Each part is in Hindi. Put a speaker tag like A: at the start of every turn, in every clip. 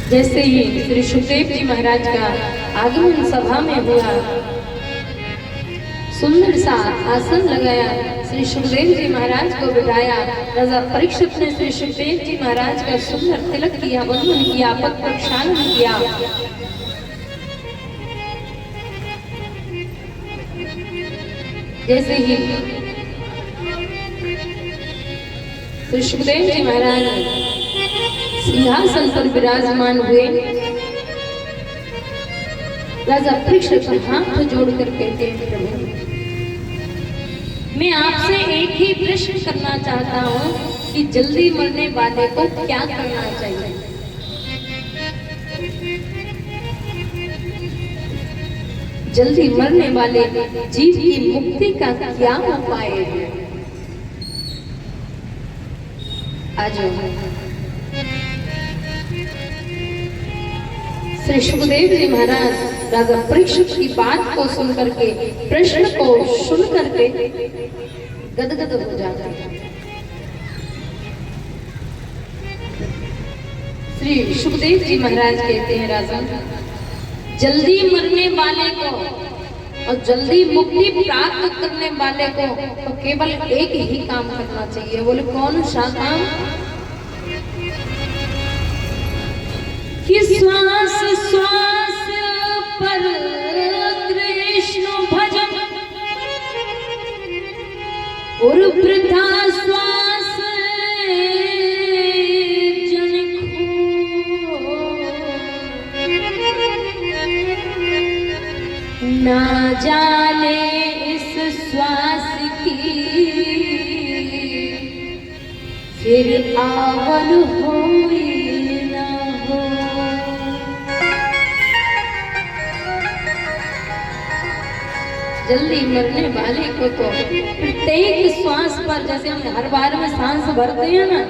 A: जैसे ही श्री सुखदेव जी महाराज का आगमन सभा में हुआ, सुंदर सा आसन लगाया, श्री सुखदेव जी महाराज को बिठाया। राजा परीक्षित ने श्री सुखदेव जी महाराज का सुंदर तिलक किया, वंदन किया, पद प्रक्षालन किया। जैसे ही श्री सुखदेव जी महाराज सिंहासन पर विराजमान हुए, राजा परीक्षित हाथ जोड़कर कहते हैं, प्रभु मैं आपसे एक ही प्रश्न करना चाहता हूँ कि जल्दी मरने वाले को क्या करना चाहिए? जल्दी मरने वाले जीव की मुक्ति का क्या उपाय है? आज श्री सुखदेव जी महाराज राजा परीक्षित की बात को सुनकर के, प्रश्न को सुन करके गदगद हो जाते हैं। श्री सुखदेव जी महाराज कहते हैं, राजा जल्दी मरने वाले को और जल्दी मुक्ति प्राप्त करने वाले को तो केवल एक ही काम करना चाहिए। बोले कौन सा काम? कि श्वास श्वास पर कृष्ण भजन और वृथा श्वास जन खो, ना जाने इस श्वास की फिर आवल हो ना हो। जल्दी मरने वाले को तो प्रत्येक श्वास पर, जैसे हम हर बार में सांस भरते हैं ना,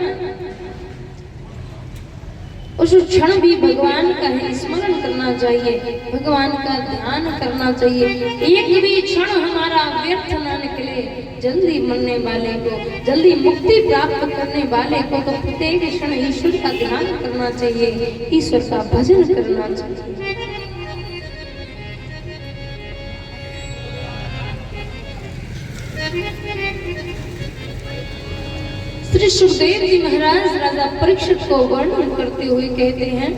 A: उस क्षण भी भगवान का ही स्मरण करना चाहिए, भगवान का ध्यान करना चाहिए। एक भी क्षण हमारा व्यर्थ ना निकले। जल्दी मरने वाले को, जल्दी मुक्ति प्राप्त करने वाले को तो प्रत्येक क्षण ईश्वर का ध्यान करना चाहिए, ईश्वर का भजन करना चाहिए। श्री सुखदेव जी महाराज राजा परीक्षित को वर्णन करते हुए कहते हैं,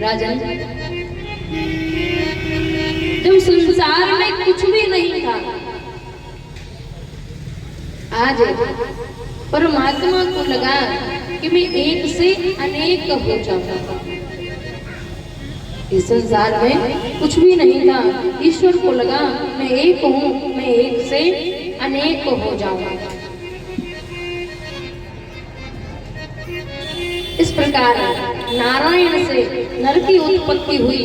A: राजन जब संसार में कुछ भी नहीं था, आज परमात्मा को लगा कि मैं एक से अनेक हो जाऊंगा। इस संसार में कुछ भी नहीं था, ईश्वर को लगा मैं एक हूँ, मैं एक से अनेक हो जाऊंगा। इस प्रकार नारायण से नर की उत्पत्ति हुई।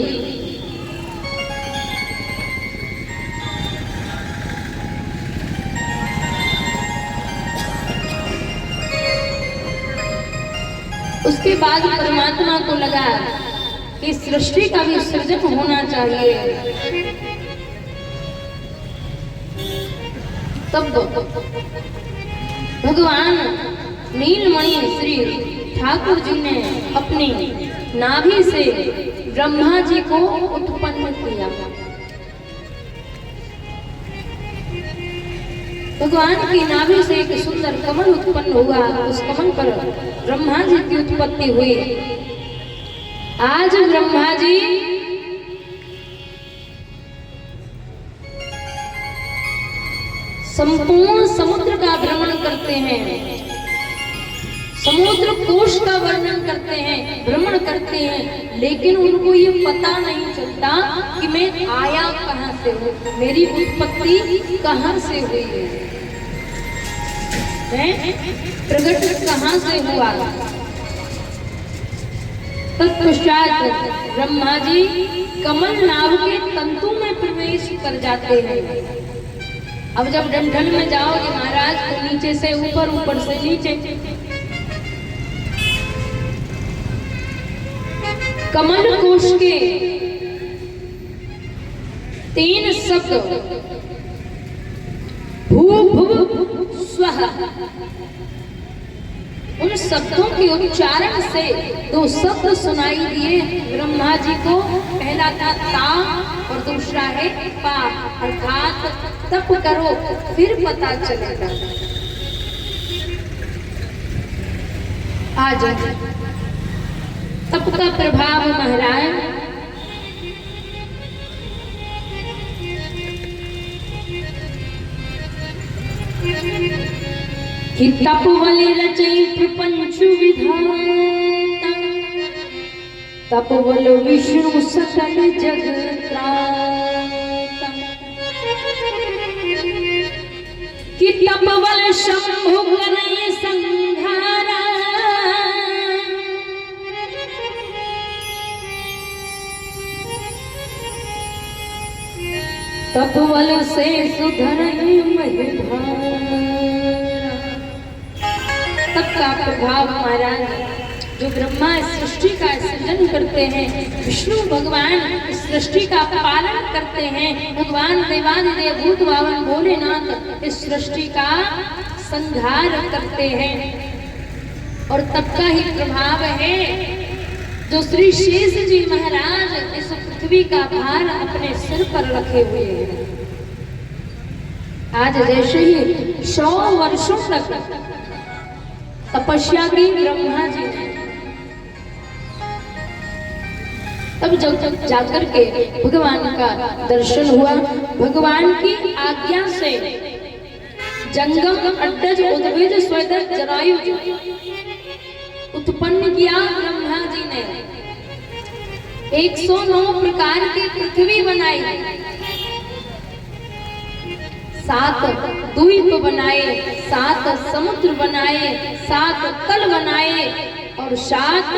A: उसके बाद परमात्मा को लगा कि सृष्टि का भी सृजन होना चाहिए। तब भगवान नीलमणि श्री ठाकुर जी ने अपनी नाभि से ब्रह्मा जी को उत्पन्न किया। भगवान की नाभि से एक सुंदर कमल उत्पन्न हुआ, उस कमल पर ब्रह्मा जी की उत्पत्ति हुई। आज ब्रह्मा जी संपूर्ण समुद्र का भ्रमण करते हैं, समुद्र कोश का वर्णन करते हैं, भ्रमण करते हैं, लेकिन उनको ये पता नहीं चलता कि मैं आया कहां से हूँ, मेरी उत्पत्ति कहां से हुई है, मैं प्रकट कहां से हुआ। तत्पश्चात ब्रह्मा जी कमल नाभ के तंतु में प्रवेश कर जाते हैं। अब जब डंठल में जाओगे महाराज तो नीचे से ऊपर, ऊपर से नीचे, कमल कोश के 3 शब्द भू भुव स्वः, उन शब्दों के उच्चारण से दो शब्द सुनाई दिए ब्रह्मा जी को। पहला था ता और दूसरा है पा, अर्थात तप करो फिर पता चलेगा। आज तप का प्रभाव महाराज कि तपवली रचई प्रपंच विधाता, तपवल विष्णु सकल जग त्राता, कि तपवल शंभु करई संहारा, तपवल से सुधरई महिभारा। तप का प्रभाव महाराज जो ब्रह्मा सृष्टि का सृजन करते हैं, विष्णु भगवान इस सृष्टि का पालन करते हैं, भगवान देवादिदेव भूत भावन भोलेनाथ इस सृष्टि का संहार करते हैं। और तप का ही प्रभाव है जो श्री शेष जी महाराज इस पृथ्वी का भार अपने सिर पर रखे हुए हैं। आज जैसे ही 100 वर्षों तक तपस्या की ब्रह्मा जी ने, तब जब जाकर के भगवान का दर्शन हुआ, भगवान की आज्ञा से जंगम अड्डज उद्भिज स्वेदज जरायुज उत्पन्न किया ब्रह्मा जी ने। 109 प्रकार की पृथ्वी बनाई, 7 द्वीप बनाए, 7 समुद्र बनाए, 7 तल बनाए और 7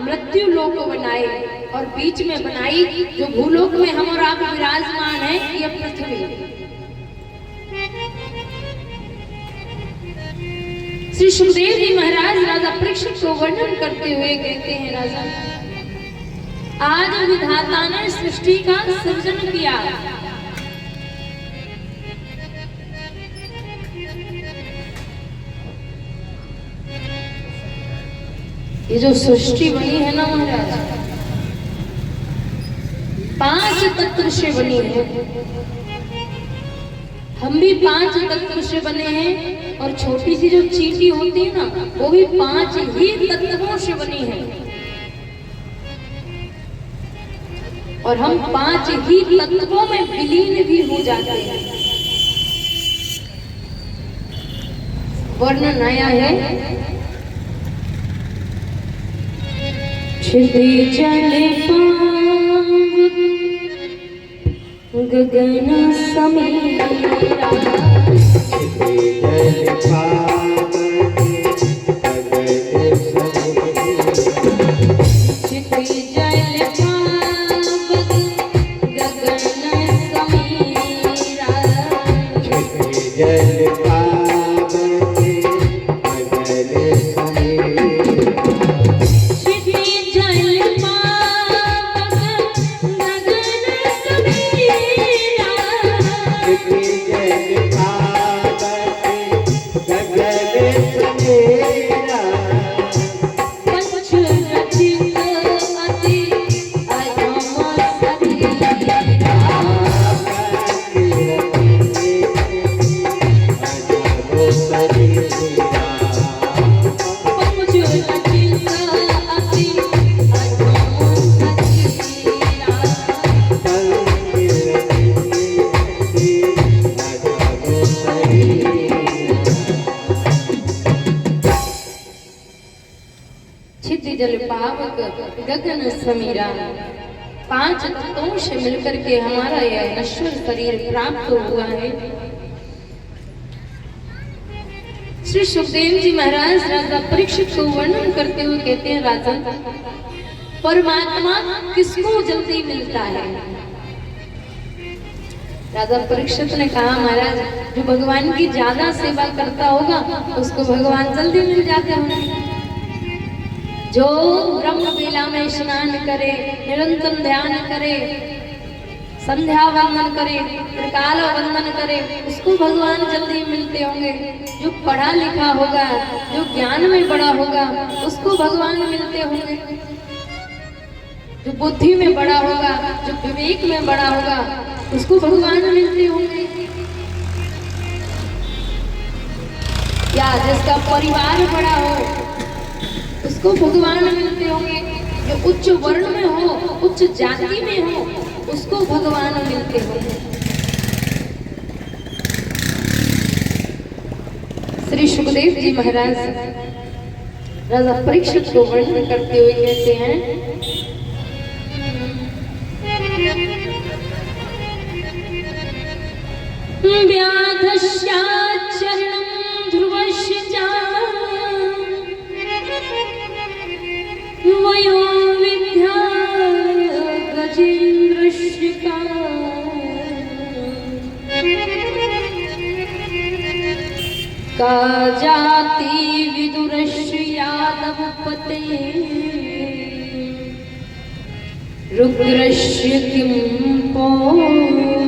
A: मृत्यु लोक बनाए, और बीच में बनाई जो भूलोक में हम और आप विराजमान है यह पृथ्वी। श्री सुखदेव जी महाराज राजा परीक्षित को वर्णन करते हुए कहते हैं, राजा आज विधाता ने सृष्टि का सृजन किया, ये जो सृष्टि बनी है ना महाराज 5 तत्व से बनी है। हम भी 5 तत्व से बने हैं, और छोटी सी जो चींटी होती है ना वो भी 5 ही तत्वों से बनी है, और हम 5 ही तत्वों में विलीन भी हो जाते हैं। वर्णन आया है क्षिति जल पावन गगन समीरा, जल पावक गगन समीरा। 5 तत्वों से मिलकर के हमारा यह नश्वर शरीर प्राप्त हुआ है। श्री सुखदेव जी महाराज राजा परीक्षित को वर्णन करते हुए कहते हैं, राजन परमात्मा किसको जल्दी मिलता है? राजा परीक्षित ने कहा, महाराज जो भगवान की ज्यादा सेवा करता होगा उसको भगवान जल्दी मिल जाते होंगे। जो ब्रह्म बेला में स्नान करे, निरंतर ध्यान करे, संध्या वंदन करे, त्रिकाल वंदन करे, उसको भगवान जल्दी मिलते होंगे। जो पढ़ा लिखा होगा, जो ज्ञान में बड़ा होगा, उसको भगवान मिलते होंगे। जो बुद्धि में बड़ा होगा, जो विवेक में बड़ा होगा, उसको भगवान मिलते होंगे। या जिसका परिवार बड़ा हो, उसको भगवान मिलते होंगे। जो उच्च वर्ण में हो, उच्च जाति में हो, उसको भगवान मिलते होंगे। श्री सुखदेव जी महाराज राजा परीक्षित को वर्णन करते हुए कहते हैं, व्याधस्याचरणं ध्रुवस्य च वयो विद्या गजेन्द्रस्य का जाति विदुरस्य यादवपते रुद्रस्य किं पौरुषम्।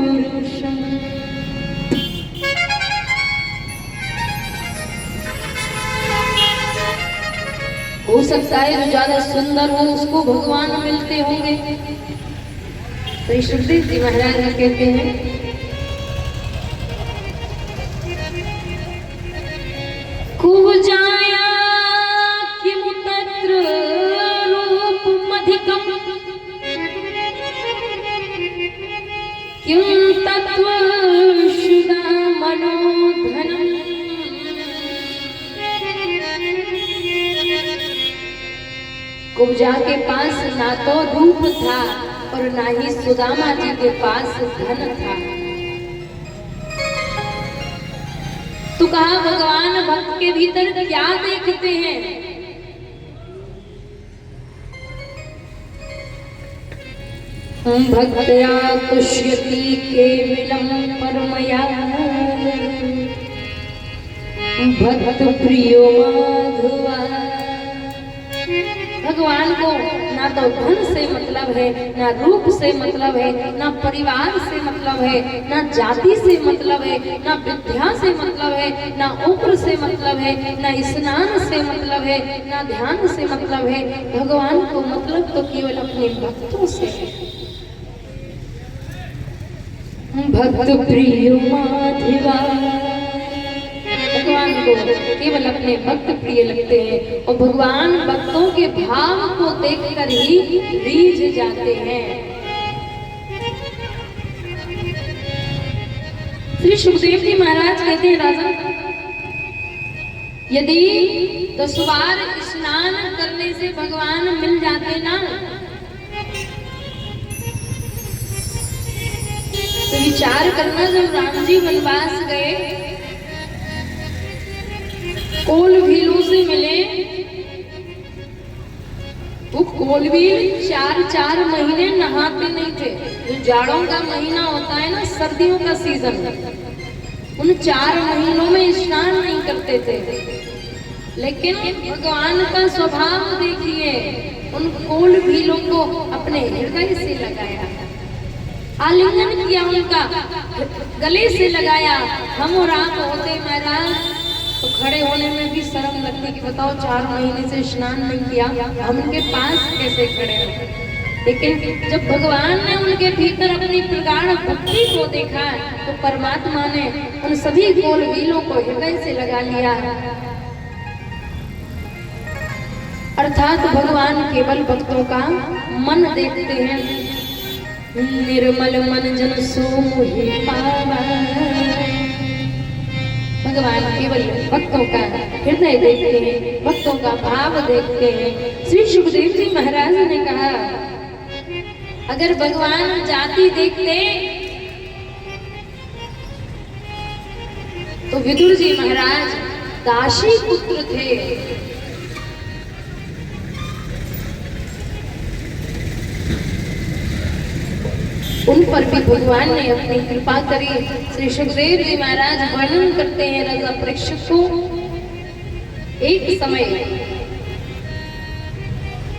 A: हो सकता है जो ज्यादा सुंदर हो उसको भगवान मिलते होंगे। श्री सुखदेव जी महाराज कहते हैं, कुवजाया किमु तत्र रूपमधिकम् किं तत्त्वशुदामनोधनम्। कुब्जा के पास ना तो रूप था और ना ही सुदामा जी के पास धन था। तो कहा भगवान भक्त के भीतर क्या देखते हैं? भक्त्या तुष्यति केवलम परमया भक्त प्रियो माधवा। भगवान को ना तो धन से मतलब है, ना रूप से मतलब है, ना परिवार से मतलब है, ना जाति से मतलब है, ना विद्या से मतलब है, ना उम्र से मतलब है, ना स्नान से मतलब है, ना ध्यान से मतलब है। भगवान को मतलब तो केवल अपने भक्तों से है। भक्त प्रिय माधवा, भगवान को केवल अपने भक्त प्रिय लगते हैं और भगवान भक्तों के भाव को देखकर ही रीझ जाते हैं। श्री सुखदेव जी महाराज कहते हैं, राजा यदि 10 बार स्नान करने से भगवान मिल जाते ना, तो विचार करना, जब राम जी वनवास गए, कोल भीलों से मिले, वो कोल भील 4 महीने नहाते नहीं थे। जो जाड़ों का महीना होता है ना, सर्दियों का सीजन, उन 4 महीनों में स्नान नहीं करते थे। लेकिन भगवान का स्वभाव देखिए, उन कोल भीलों को अपने हृदय से लगाया, आलिंगन किया, उनका गले से लगाया। हम और आप होते महाराज तो खड़े होने में भी शर्म लगती कि बताओ 4 महीने से स्नान नहीं किया, हम उनके पास कैसे खड़े हो। लेकिन जब भगवान ने उनके भीतर अपनी प्रगाढ़ भक्ति को देखा तो परमात्मा ने उन सभी गोलवीलों को हृदय से लगा लिया। अर्थात भगवान केवल भक्तों का मन देखते हैं। निर्मल मन जन सो मोहि पावा, भगवान केवल भक्तों का हृदय देखते हैं, भक्तों का भाव देखते हैं। श्री सुखदेव जी महाराज ने कहा, अगर भगवान जाति देखते तो विदुर जी महाराज दासी पुत्र थे। उन पर भी भगवान ने अपनी कृपा करी। श्री सुखदेव जी महाराज वर्णन करते हैं, राजा परीक्षित को एक समय